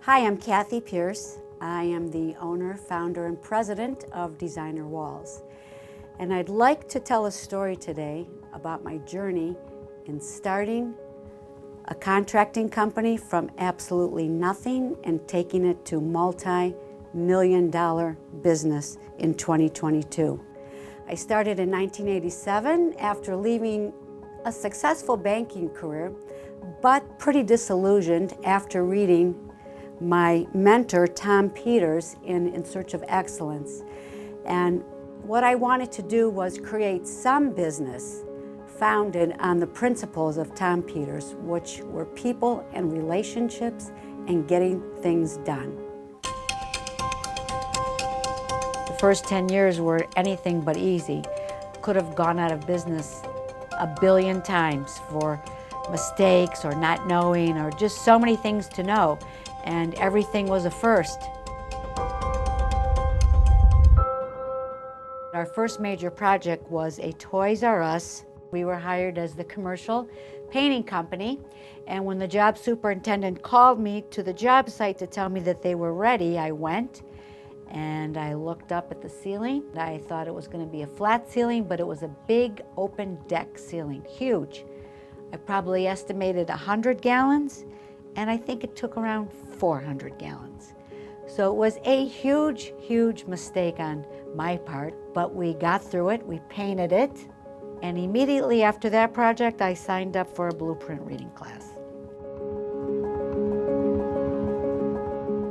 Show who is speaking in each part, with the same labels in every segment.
Speaker 1: Hi, I'm Kathy Pierce. I am the owner, founder, and president of Designer Walls. And I'd like to tell a story today about my journey in starting a contracting company from absolutely nothing and taking it to multi-million-dollar business in 2022. I started in 1987 after leaving a successful banking career, but pretty disillusioned after reading my mentor, Tom Peters, in Search of Excellence. And what I wanted to do was create some business founded on the principles of Tom Peters, which were people and relationships and getting things done. The first 10 years were anything but easy. Could have gone out of business a billion times for mistakes or not knowing or just so many things to know. And everything was a first. Our first major project was a Toys R Us. We were hired as the commercial painting company, and when the job superintendent called me to the job site to tell me that they were ready, I went and I looked up at the ceiling. I thought it was going to be a flat ceiling, but it was a big open deck ceiling, huge. I probably estimated 100 gallons, and I think it took around 400 gallons. So it was a huge, huge mistake on my part, but we got through it, we painted it, and immediately after that project, I signed up for a blueprint reading class.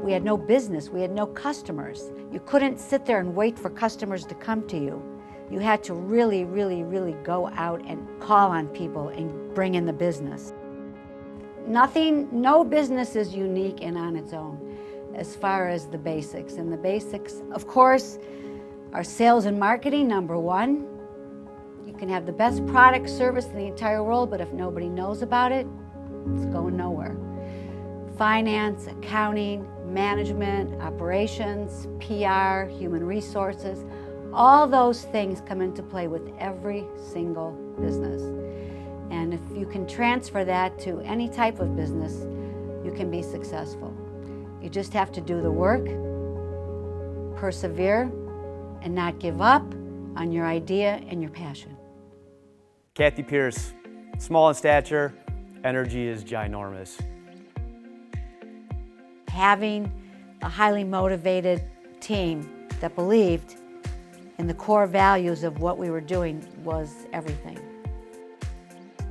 Speaker 1: We had no business, we had no customers. You couldn't sit there and wait for customers to come to you. You had to really, really, really go out and call on people and bring in the business. No business is unique and on its own as far as the basics. And the basics, of course, are sales and marketing, number one. You can have the best product service in the entire world, but if nobody knows about it, it's going nowhere. Finance, accounting, management, operations, PR, human resources, all those things come into play with every single business. And if you can transfer that to any type of business, you can be successful. You just have to do the work, persevere, and not give up on your idea and your passion.
Speaker 2: Kathy Pierce, small in stature, energy is ginormous.
Speaker 1: Having a highly motivated team that believed in the core values of what we were doing was everything.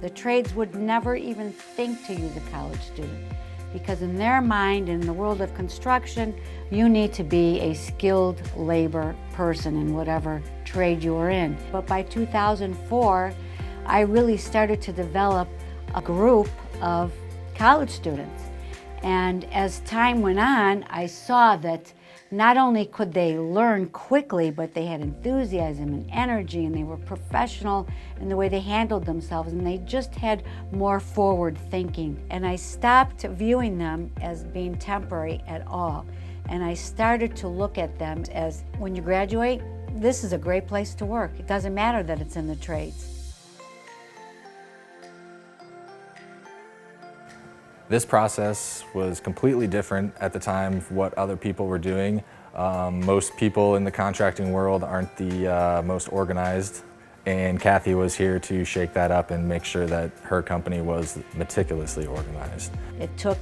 Speaker 1: The trades would never even think to use a college student because in their mind, in the world of construction, you need to be a skilled labor person in whatever trade you are in. But by 2004, I really started to develop a group of college students. And as time went on, I saw that not only could they learn quickly, but they had enthusiasm and energy, and they were professional in the way they handled themselves, and they just had more forward thinking. And I stopped viewing them as being temporary at all. And I started to look at them as, when you graduate, this is a great place to work. It doesn't matter that it's in the trades.
Speaker 3: This process was completely different at the time of what other people were doing. Most people in the contracting world aren't the most organized, and Kathy was here to shake that up and make sure that her company was meticulously organized.
Speaker 1: It took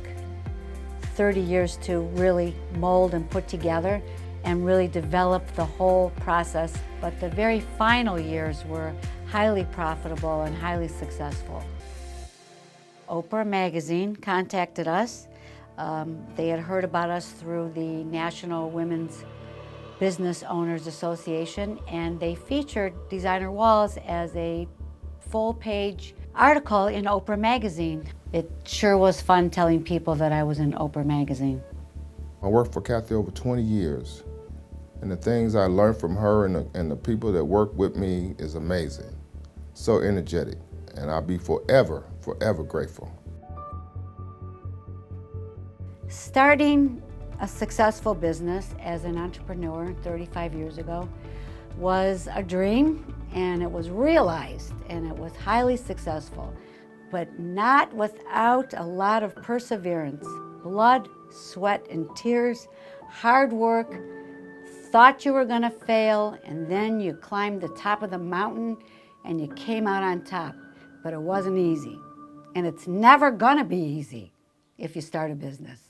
Speaker 1: 30 years to really mold and put together and really develop the whole process, but the very final years were highly profitable and highly successful. Oprah Magazine contacted us. They had heard about us through the National Women's Business Owners Association, and they featured Designer Walls as a full-page article in Oprah Magazine. It sure was fun telling people that I was in Oprah Magazine.
Speaker 4: I worked for Kathy over 20 years, and the things I learned from her and the people that work with me is amazing. So energetic, and I'll be forever, forever grateful.
Speaker 1: Starting a successful business as an entrepreneur 35 years ago was a dream, and it was realized, and it was highly successful, but not without a lot of perseverance, blood, sweat and tears, hard work, thought you were going to fail, and then you climbed the top of the mountain and you came out on top. But it wasn't easy. And it's never going to be easy if you start a business.